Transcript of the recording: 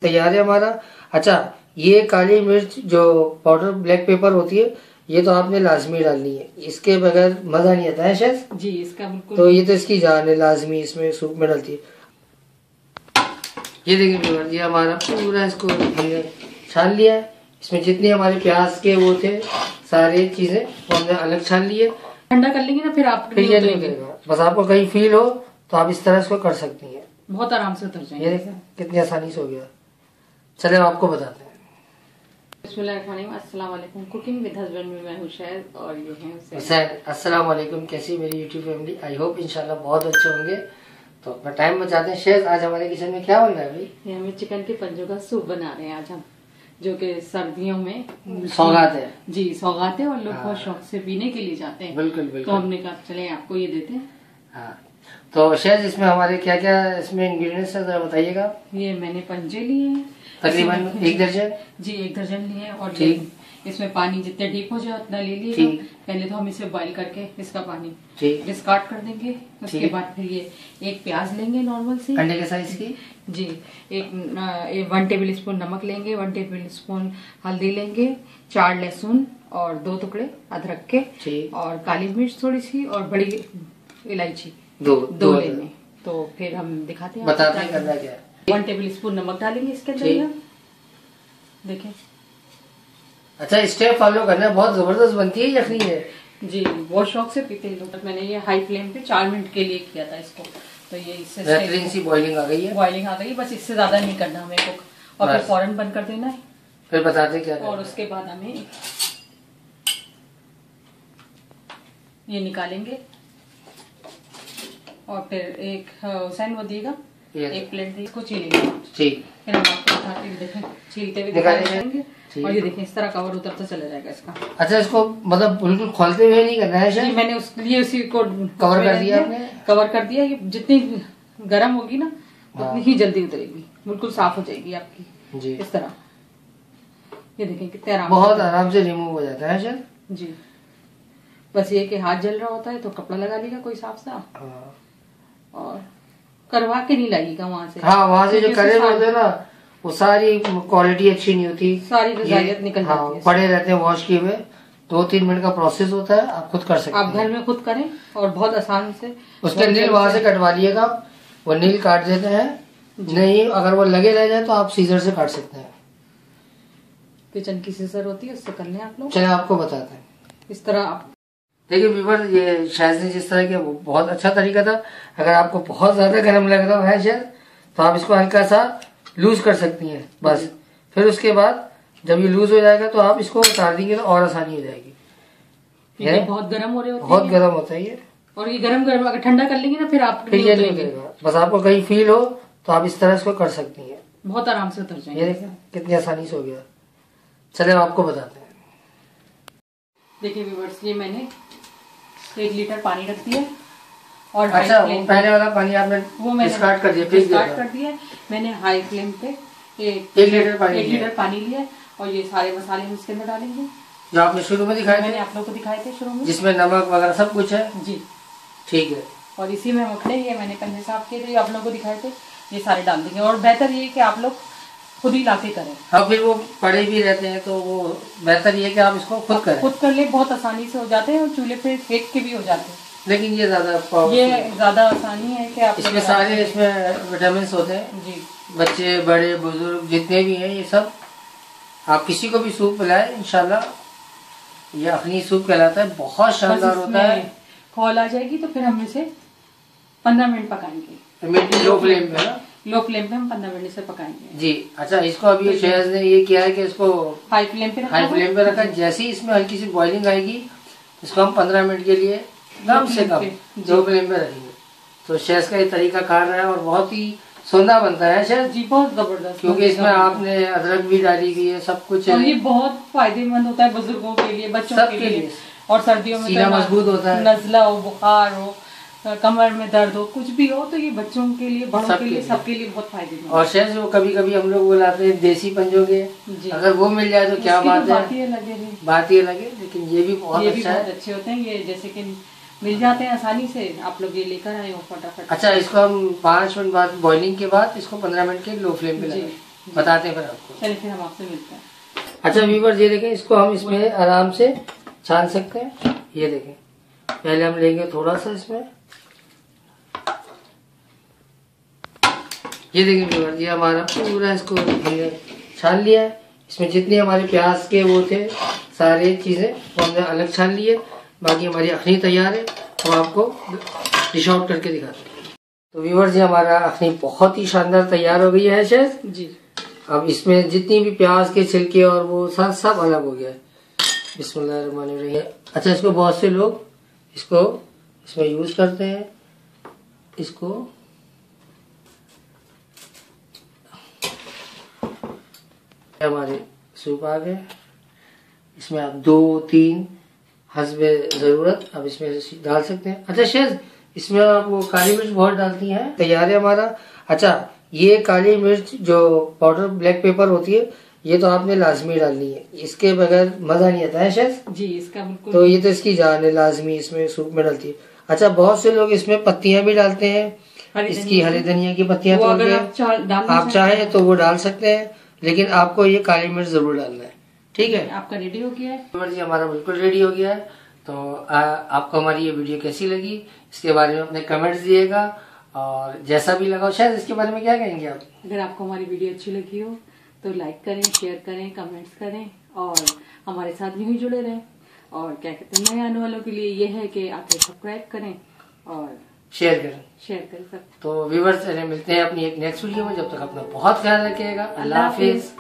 तैयार है हमारा। अच्छा, ये काली मिर्च जो पाउडर ब्लैक पेपर होती है, ये तो आपने लाजमी डालनी है, इसके बगैर मजा नहीं आता है शेफ जी। इसका बिल्कुल तो ये तो इसकी जान है, लाजमी इसमें सूप में डलती है। ये देखिए व्यूअर, ये हमारा पूरा इसको हमने छान लिया है। इसमें जितने हमारे प्याज के वो थे सारी चीजें वो हमने अलग छान लिए। ठंडा कर लेंगे ना फिर ये नहीं उतरेगा। बस आपको कहीं फील हो तो आप इस तरह इसको कर सकती हैं, बहुत आराम से उतर जाएंगे। ये देखें कितनी आसानी से हो गया। चले आपको बताते हैं। अस्सलाम वालेकुम, कुकिंग विद हस्बैंड में मैं हूं शहद और ये है हुसैन। अस्सलाम वालेकुम, कैसी मेरी यूट्यूब फैमिली? आई होप इंशाल्लाह बहुत अच्छे होंगे। तो अपना टाइम बचाते हैं। शेफ, आज हमारे किचन में क्या बन रहा है भाई? ये हमें चिकन के पंजों का सूप बना रहे हैं आज हम, जो कि सर्दियों में सौगात है। जी सौगात है और लोग बहुत शौक से पीने के लिए जाते हैं। बिल्कुल तो बिल्कुल। हमने कहा चले आपको ये देते हैं। हाँ, तो शेफ इसमें हमारे क्या क्या इसमें इंग्रेडिएंट्स है जरा बताइएगा। ये मैंने पंजे लिए हैं तकरीबन 1 दर्जन। जी 1 दर्जन लिए हैं। और ठीक। इसमें पानी जितने डीप हो जाए उतना ले लीजिए। पहले तो हम इसे बॉइल करके इसका पानी डिस्कार्ड कर देंगे। उसके बाद फिर ये एक प्याज लेंगे नॉर्मल सी अंडे के साइज की। जी, एक 1 टेबल स्पून नमक लेंगे, 1 टेबल स्पून हल्दी लेंगे, 4 लहसुन और 2 टुकड़े अदरक के, और काली मिर्च थोड़ी सी और बड़ी इलायची दो लेंगे। तो फिर हम दिखाते हैं, बताते हैं करना क्या है। 1 टेबल स्पून नमक डालेंगे इसके अंदर, देखें। अच्छा, स्टेप फॉलो करना है, बहुत जबरदस्त बनती है यखनी है। जी, बहुत शौक से पीते हैं लोग। मैंने ये हाई फ्लेम पे 4 मिनट के लिए किया था इसको, तो ये इससे बेहतरीन सी बॉइलिंग आ गई है। बॉइलिंग आ गई, बस इससे ज्यादा नहीं करना हमें कुक, और फिर फौरन बंद कर देना है। फिर बताते क्या और उसके बाद हमें ये निकालेंगे और फिर एक हुसैन वो दिएगा, एक प्लेट दी, इसको छीलेंगे। ठीक, फिर हम आपको दिखाते हैं, देखें छीलते हुए दिखाएंगे। और ये देखें इस तरह कवर उतरता चला जाएगा इसका। अच्छा, इसको मतलब बिल्कुल खोलते हुए नहीं करना है? जी, मैंने उसके लिए उसी को कवर कर दिया आपने? कवर कर दिया। ये जितनी गर्म होगी ना उतनी ही जल्दी उतरेगी, बिल्कुल साफ हो जाएगी आपकी जी। इस तरह ये देखें कितने आराम, बहुत आराम से रिमूव हो जाता है सर जी। बस ये कि हाथ जल रहा होता है तो कपड़ा लगा लेगा कोई साफ सा, और करवा के नहीं लगेगा वहाँ से। हाँ, वहाँ से जो करे बोलते ना, वो सारी क्वालिटी अच्छी नहीं होती, सारी गजालियत निकल जाती है। पड़े रहते हैं वॉश किए हुए। 2-3 मिनट का प्रोसेस होता है, आप खुद कर सकते हैं। आप घर में खुद करें और बहुत आसान से। उसके नील वहाँ से कटवा लिएगा, वो नील काट देते हैं। नहीं, अगर वो लगे रह जाए तो आप सीजर से काट सकते हैं। किचन की सीजर होती है, उससे कर लें आप लोग। चलिए आपको बताते हैं। इस तरह आप देखिए व्यूअर, ये शायद ने जिस तरह किया वो बहुत अच्छा तरीका था। अगर आपको बहुत ज्यादा गर्म लग रहा है शायद, तो आप इसको हल्का सा लूज कर सकती हैं बस। फिर उसके बाद जब ये लूज हो जाएगा तो आप इसको उतार देंगे तो और आसानी हो जाएगी। ये बहुत गर्म हो रहे होते हैं, बहुत गर्म होता है ये। और ये गर्म गर्म अगर ठंडा कर लेंगे ना फिर आप ये नहीं उतरेगा। बस आपको कहीं फील हो तो आप इस तरह इसको कर सकती हैं, बहुत आराम से उतर जाएंगे। ये देखें कितनी आसानी से हो गया। चले आपको बताते हैं। देखिए व्यूअर्स, ये मैंने 1 लीटर पानी रख दिया, और अच्छा, पहले वाला पानी आपने वो मैंने डिस्कार्ड कर दिया। मैंने हाई फ्लेम पे 1 लीटर पानी लिया, और ये सारे मसाले हम इसके अंदर डालेंगे जो आपने शुरू में दिखाए थे। मैंने आप लोगों को दिखाए थे शुरू में, जिसमें नमक वगैरह सब कुछ है जी। ठीक है। और इसी में मखने ये मैंने पंजे साफ किए थे, आप लोगों को दिखाए थे, ये सारे डाल देंगे। और बेहतर ये कि आप लोग खुद ही लाके करें। हाँ, फिर वो पड़े भी रहते हैं तो वो बेहतर ये कि आप इसको खुद करें। खुद कर ले, बहुत आसानी से हो जाते हैं, और चूल्हे पे सेक के भी हो जाते हैं। लेकिन ये ज्यादा आसानी है कि आप इसमें सारे इसमें विटामिन होते हैं जी। बच्चे बड़े बुजुर्ग जितने भी हैं, ये सब आप किसी को भी सूप पिलाए इंशाल्लाह। ये अखनी सूप कहलाता है, बहुत शानदार होता है। खौल आ जाएगी तो फिर हम इसे 15 मिनट पकाएंगे लो फ्लेम पे। लो फ्लेम पे हम 15 मिनट से पकाएंगे जी। अच्छा, इसको अभी शेहज़ ने ये किया है कि इसको हाई फ्लेम पे रखा। जैसे ही इसमें हल्की सी बॉइलिंग आएगी, इसको हम 15 मिनट के लिए कम से कम लो फ्लेम पे रखेंगे। तो शेहज़ का ये तरीका कार रहा है और बहुत ही सौंदा बनता है शेहज़ जी, बहुत जबरदस्त। क्योंकि इसमें आपने अदरक भी डाली हुई है, सब कुछ है। ये बहुत फायदेमंद होता है बुजुर्गों के लिए, बच्चों के लिए। और सर्दियों में सीना मजबूत होता है, नज़ला हो, बुखार हो, कमर में दर्द हो, कुछ भी हो, तो ये बच्चों के लिए, बड़ों के लिए, सबके लिए बहुत फायदेमंद। और शेहज़ वो कभी कभी हम लोग बुलाते हैं देसी पंजों के, अगर वो मिल जाए तो क्या बात है, बात ही अलग है। लेकिन ये भी बहुत अच्छे होते हैं। ये जैसे कि मिल जाते हैं आसानी से, आप लोग ये लेकर आए हो फटाफट। अच्छा, इसको हम 5 मिनट बाद बॉइलिंग के बाद इसको 15 मिनट के लो फ्लेम पे लगाएं। बताते हैं फिर आपको। चलिए फिर हम आपसे मिलते हैं। अच्छा व्यूअर्स, ये देखें, इसको हम इसमें आराम से छान सकते हैं। ये देखें, पहले हम लेंगे थोड़ा सा इसमें। ये देखिए व्यूअर्स, ये हमारा पूरा इसको हमने छान लिया है। इसमें जितने हमारे प्याज के वो थे सारी चीज़ें वो हमने अलग छान लिए। बाकी हमारी अखनी तैयार है, तो आपको डिश आउट करके दिखाते हैं। तो व्यूअर्स, ये हमारा अखनी बहुत ही शानदार तैयार हो गई है शेफ जी। अब इसमें जितनी भी प्याज के छिलके और वो सब अलग हो गया है। बिस्मिल्लाहिर्रहमानिर्रहीम। अच्छा, इसको बहुत से लोग इसको इसमें यूज करते हैं। इसको हमारे सूप आ गए। इसमें आप 2-3 हस्बे जरूरत अब इसमें डाल सकते हैं। अच्छा शेफ, इसमें आप वो काली मिर्च बहुत डालती हैं। तैयार है हमारा। अच्छा, ये काली मिर्च जो पाउडर ब्लैक पेपर होती है, ये तो आपने लाजमी डालनी है, इसके बगैर मजा नहीं आता है शेफ जी। इसका बिल्कुल, तो ये तो इसकी जान है, लाजमी इसमें सूप में डलती है। अच्छा, बहुत से लोग इसमें पत्तियां भी डालते हैं, इसकी हरी धनिया की पत्तियां तोड़ के आप चाहें तो वो डाल सकते हैं, लेकिन आपको ये काली मिर्च जरूर डालना है। ठीक है, आपका रेडी हो गया है। जी हमारा बिल्कुल रेडी हो गया है। तो आपको हमारी ये वीडियो कैसी लगी इसके बारे में अपने कमेंट्स दिएगा, और जैसा भी लगा शायद इसके बारे में क्या कहेंगे आप? अगर आपको हमारी वीडियो अच्छी लगी हो तो लाइक करें, शेयर करें, कमेंट्स करें और हमारे साथ यूं ही जुड़े रहें। और क्या कहते हैं, नए आने वालों के लिए ये है कि आप सब्सक्राइब करें और शेयर करें सब। तो व्यूअर्स, मिलते हैं अपनी एक नेक्स्ट वीडियो में। जब तक अपना बहुत ख्याल रखिएगा। अल्लाह हाफिज।